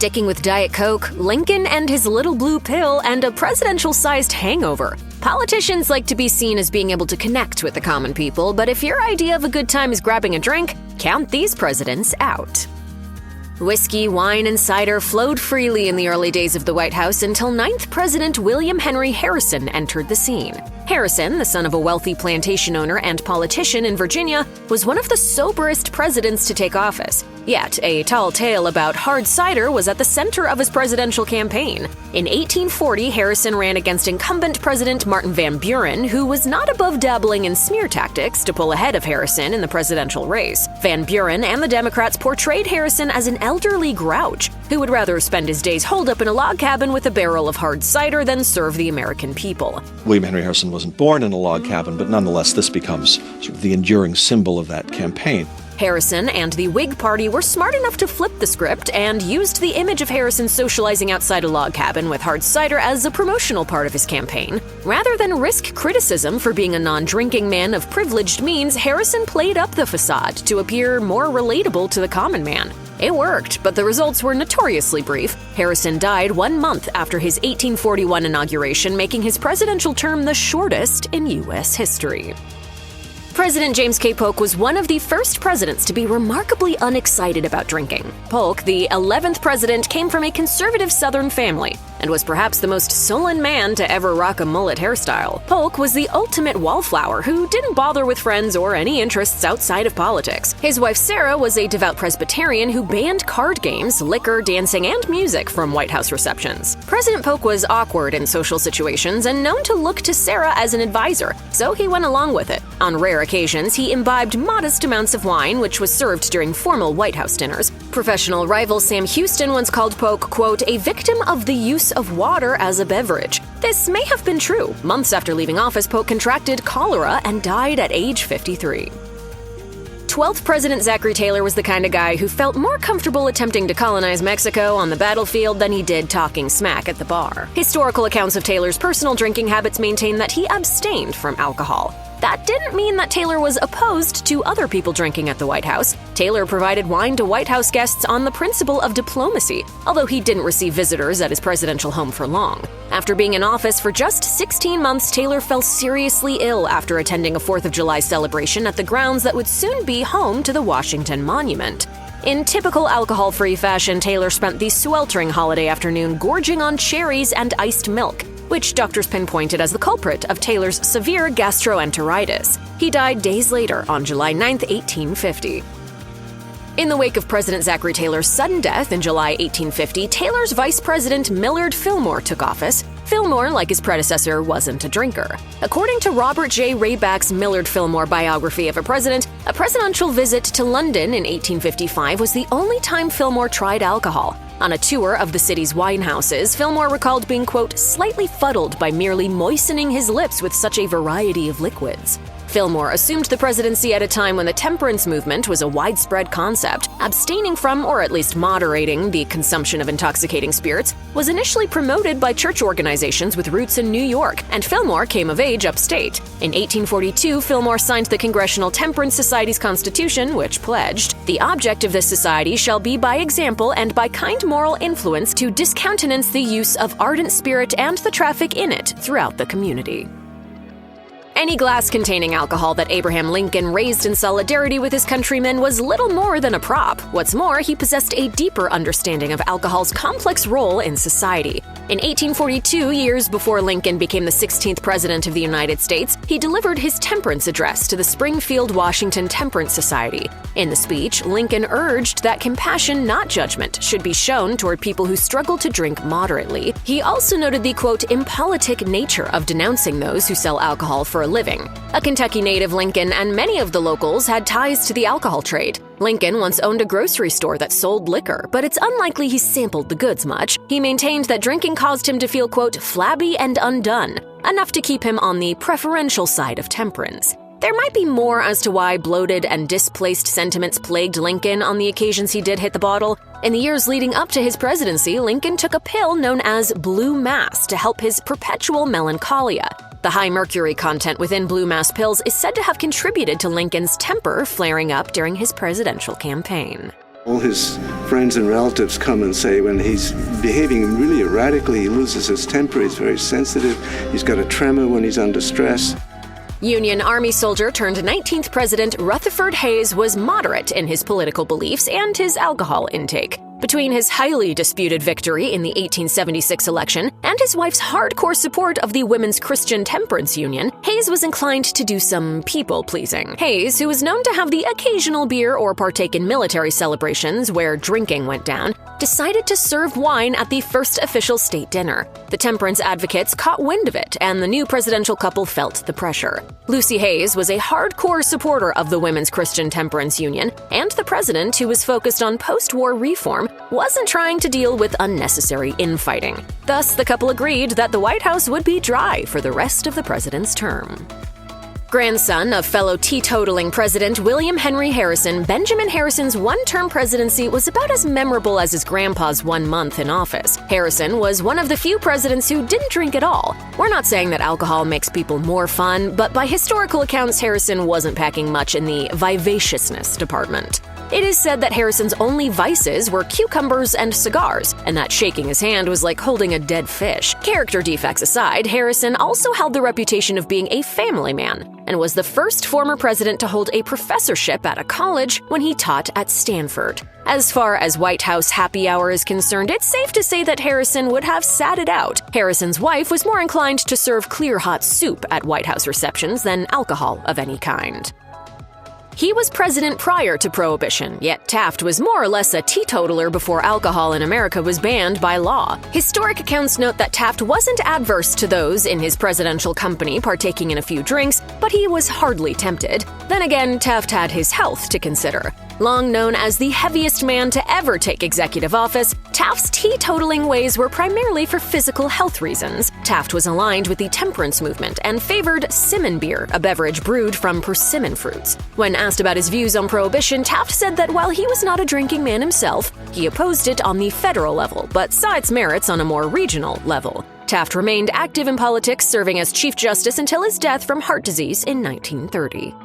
Sticking with Diet Coke, Lincoln and his little blue pill, and a presidential-sized hangover. Politicians like to be seen as being able to connect with the common people, but if your idea of a good time is grabbing a drink, count these presidents out. Whiskey, wine, and cider flowed freely in the early days of the White House until 9th President William Henry Harrison entered the scene. Harrison, the son of a wealthy plantation owner and politician in Virginia, was one of the soberest presidents to take office. Yet, a tall tale about hard cider was at the center of his presidential campaign. In 1840, Harrison ran against incumbent President Martin Van Buren, who was not above dabbling in smear tactics to pull ahead of Harrison in the presidential race. Van Buren and the Democrats portrayed Harrison as an elderly grouch who would rather spend his days holed up in a log cabin with a barrel of hard cider than serve the American people. William Henry Harrison wasn't born in a log cabin, but nonetheless this becomes sort of the enduring symbol of that campaign. Harrison and the Whig Party were smart enough to flip the script and used the image of Harrison socializing outside a log cabin with hard cider as a promotional part of his campaign. Rather than risk criticism for being a non-drinking man of privileged means, Harrison played up the facade to appear more relatable to the common man. It worked, but the results were notoriously brief. Harrison died 1 month after his 1841 inauguration, making his presidential term the shortest in U.S. history. President James K. Polk was one of the first presidents to be remarkably unexcited about drinking. Polk, the 11th president, came from a conservative Southern family and was perhaps the most sullen man to ever rock a mullet hairstyle. Polk was the ultimate wallflower who didn't bother with friends or any interests outside of politics. His wife Sarah was a devout Presbyterian who banned card games, liquor, dancing, and music from White House receptions. President Polk was awkward in social situations and known to look to Sarah as an advisor, so he went along with it. On rare occasions, he imbibed modest amounts of wine, which was served during formal White House dinners. Professional rival Sam Houston once called Polk, quote, a victim of the use of water as a beverage. This may have been true. Months after leaving office, Polk contracted cholera and died at age 53. 12th President Zachary Taylor was the kind of guy who felt more comfortable attempting to colonize Mexico on the battlefield than he did talking smack at the bar. Historical accounts of Taylor's personal drinking habits maintain that he abstained from alcohol. That didn't mean that Taylor was opposed to other people drinking at the White House. Taylor provided wine to White House guests on the principle of diplomacy, although he didn't receive visitors at his presidential home for long. After being in office for just 16 months, Taylor fell seriously ill after attending a 4th of July celebration at the grounds that would soon be home to the Washington Monument. In typical alcohol-free fashion, Taylor spent the sweltering holiday afternoon gorging on cherries and iced milk, which doctors pinpointed as the culprit of Taylor's severe gastroenteritis. He died days later on July 9, 1850. In the wake of President Zachary Taylor's sudden death in July 1850, Taylor's vice president Millard Fillmore took office. Fillmore, like his predecessor, wasn't a drinker. According to Robert J. Rayback's Millard Fillmore biography of a presidential visit to London in 1855 was the only time Fillmore tried alcohol. On a tour of the city's wine houses, Fillmore recalled being, quote, slightly fuddled by merely moistening his lips with such a variety of liquids. Fillmore assumed the presidency at a time when the temperance movement was a widespread concept. Abstaining from, or at least moderating, the consumption of intoxicating spirits was initially promoted by church organizations with roots in New York, and Fillmore came of age upstate. In 1842, Fillmore signed the Congressional Temperance Society's constitution, which pledged, the object of this society shall be by example and by kind moral influence to discountenance the use of ardent spirit and the traffic in it throughout the community. Any glass containing alcohol that Abraham Lincoln raised in solidarity with his countrymen was little more than a prop. What's more, he possessed a deeper understanding of alcohol's complex role in society. In 1842, years before Lincoln became the 16th President of the United States, he delivered his temperance address to the Springfield, Washington Temperance Society. In the speech, Lincoln urged that compassion, not judgment, should be shown toward people who struggle to drink moderately. He also noted the, quote, impolitic nature of denouncing those who sell alcohol for a living. A Kentucky native, Lincoln and many of the locals had ties to the alcohol trade. Lincoln once owned a grocery store that sold liquor, but it's unlikely he sampled the goods much. He maintained that drinking caused him to feel, quote, flabby and undone, enough to keep him on the preferential side of temperance. There might be more as to why bloated and displaced sentiments plagued Lincoln on the occasions he did hit the bottle. In the years leading up to his presidency, Lincoln took a pill known as blue mass to help his perpetual melancholia. The high mercury content within blue mass pills is said to have contributed to Lincoln's temper flaring up during his presidential campaign. All his friends and relatives come and say when he's behaving really erratically, he loses his temper, he's very sensitive, he's got a tremor when he's under stress. Union Army soldier turned 19th President Rutherford Hayes was moderate in his political beliefs and his alcohol intake. Between his highly disputed victory in the 1876 election and his wife's hardcore support of the Women's Christian Temperance Union, Hayes was inclined to do some people-pleasing. Hayes, who was known to have the occasional beer or partake in military celebrations where drinking went down, decided to serve wine at the first official state dinner. The temperance advocates caught wind of it, and the new presidential couple felt the pressure. Lucy Hayes was a hardcore supporter of the Women's Christian Temperance Union, and the president, who was focused on post-war reform, wasn't trying to deal with unnecessary infighting. Thus, the couple agreed that the White House would be dry for the rest of the president's term. Grandson of fellow teetotaling President William Henry Harrison, Benjamin Harrison's one-term presidency was about as memorable as his grandpa's 1 month in office. Harrison was one of the few presidents who didn't drink at all. We're not saying that alcohol makes people more fun, but by historical accounts, Harrison wasn't packing much in the vivaciousness department. It is said that Harrison's only vices were cucumbers and cigars, and that shaking his hand was like holding a dead fish. Character defects aside, Harrison also held the reputation of being a family man, and was the first former president to hold a professorship at a college when he taught at Stanford. As far as White House happy hour is concerned, it's safe to say that Harrison would have sat it out. Harrison's wife was more inclined to serve clear hot soup at White House receptions than alcohol of any kind. He was president prior to Prohibition, yet Taft was more or less a teetotaler before alcohol in America was banned by law. Historic accounts note that Taft wasn't adverse to those in his presidential company partaking in a few drinks, but he was hardly tempted. Then again, Taft had his health to consider. Long known as the heaviest man to ever take executive office, Taft's teetotaling ways were primarily for physical health reasons. Taft was aligned with the temperance movement and favored Simon beer, a beverage brewed from persimmon fruits. When asked about his views on Prohibition, Taft said that while he was not a drinking man himself, he opposed it on the federal level, but saw its merits on a more regional level. Taft remained active in politics, serving as Chief Justice until his death from heart disease in 1930.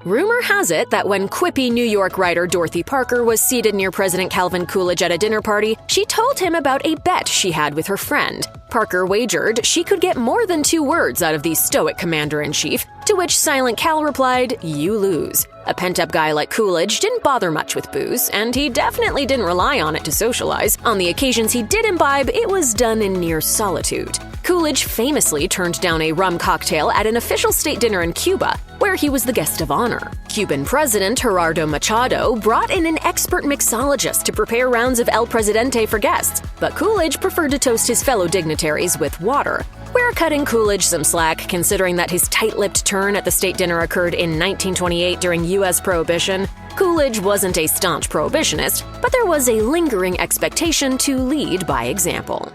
Rumor has it that when quippy New York writer Dorothy Parker was seated near President Calvin Coolidge at a dinner party, she told him about a bet she had with her friend. Parker wagered she could get more than 2 words out of the stoic commander-in-chief, to which Silent Cal replied, "You lose." A pent-up guy like Coolidge didn't bother much with booze, and he definitely didn't rely on it to socialize. On the occasions he did imbibe, it was done in near solitude. Coolidge famously turned down a rum cocktail at an official state dinner in Cuba, where he was the guest of honor. Cuban President Gerardo Machado brought in an expert mixologist to prepare rounds of El Presidente for guests, but Coolidge preferred to toast his fellow dignitaries with water. We're cutting Coolidge some slack, considering that his tight-lipped turn at the state dinner occurred in 1928 during U.S. Prohibition. Coolidge wasn't a staunch prohibitionist, but there was a lingering expectation to lead by example.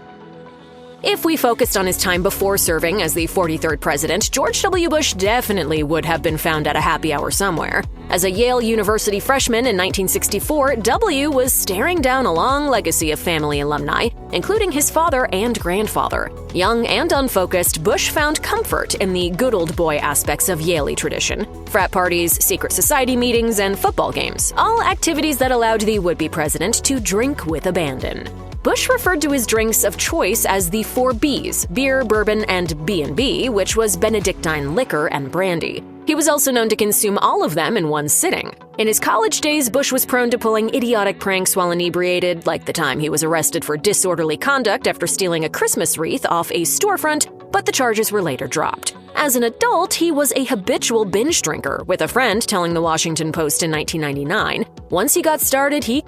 If we focused on his time before serving as the 43rd president, George W. Bush definitely would have been found at a happy hour somewhere. As a Yale University freshman in 1964, W. was staring down a long legacy of family alumni, including his father and grandfather. Young and unfocused, Bush found comfort in the good old boy aspects of Yale tradition: frat parties, secret society meetings, and football games, all activities that allowed the would-be president to drink with abandon. Bush referred to his drinks of choice as the 4 Bs: beer, bourbon, and B&B, which was Benedictine liquor and brandy. He was also known to consume all of them in one sitting. In his college days, Bush was prone to pulling idiotic pranks while inebriated, like the time he was arrested for disorderly conduct after stealing a Christmas wreath off a storefront, but the charges were later dropped. As an adult, he was a habitual binge drinker, with a friend telling the Washington Post in 1999, once he got started, he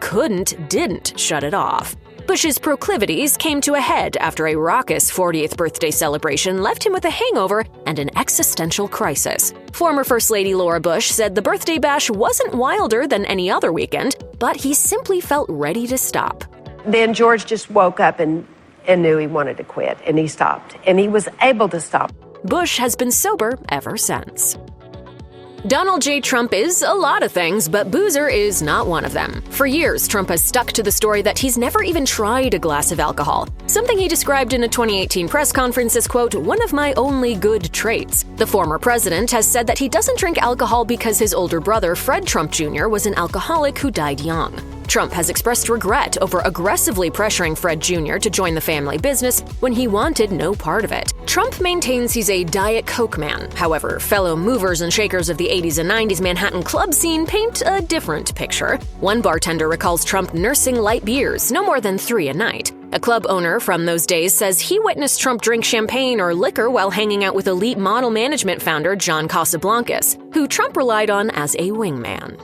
didn't shut it off. Bush's proclivities came to a head after a raucous 40th birthday celebration left him with a hangover and an existential crisis. Former First Lady Laura Bush said the birthday bash wasn't wilder than any other weekend, but he simply felt ready to stop. Then George just woke up and knew he wanted to quit, and he stopped, and he was able to stop. Bush has been sober ever since. Donald J. Trump is a lot of things, but boozer is not one of them. For years, Trump has stuck to the story that he's never even tried a glass of alcohol, something he described in a 2018 press conference as, quote, "one of my only good traits." The former president has said that he doesn't drink alcohol because his older brother, Fred Trump Jr., was an alcoholic who died young. Trump has expressed regret over aggressively pressuring Fred Jr. to join the family business when he wanted no part of it. Trump maintains he's a Diet Coke man. However, fellow movers and shakers of the 80s and 90s Manhattan club scene paint a different picture. One bartender recalls Trump nursing light beers, no more than 3 a night. A club owner from those days says he witnessed Trump drink champagne or liquor while hanging out with elite model management founder John Casablancas, who Trump relied on as a wingman.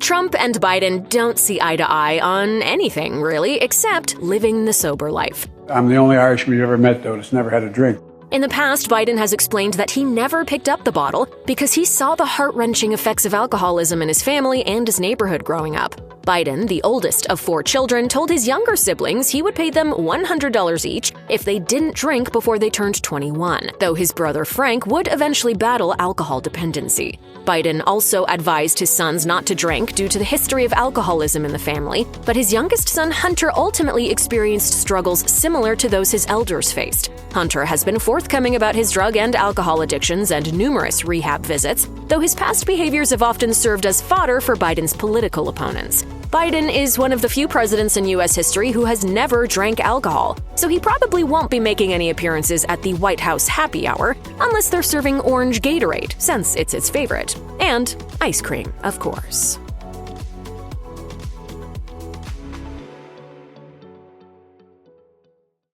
Trump and Biden don't see eye to eye on anything, really, except living the sober life. I'm the only Irishman you ever met, though, that's never had a drink. In the past, Biden has explained that he never picked up the bottle because he saw the heart-wrenching effects of alcoholism in his family and his neighborhood growing up. Biden, the oldest of 4 children, told his younger siblings he would pay them $100 each if they didn't drink before they turned 21, though his brother Frank would eventually battle alcohol dependency. Biden also advised his sons not to drink due to the history of alcoholism in the family, but his youngest son Hunter ultimately experienced struggles similar to those his elders faced. Hunter has been forthcoming about his drug and alcohol addictions and numerous rehab visits, though his past behaviors have often served as fodder for Biden's political opponents. Biden is one of the few presidents in U.S. history who has never drank alcohol, so he probably won't be making any appearances at the White House happy hour unless they're serving orange Gatorade, since it's his favorite. And ice cream, of course.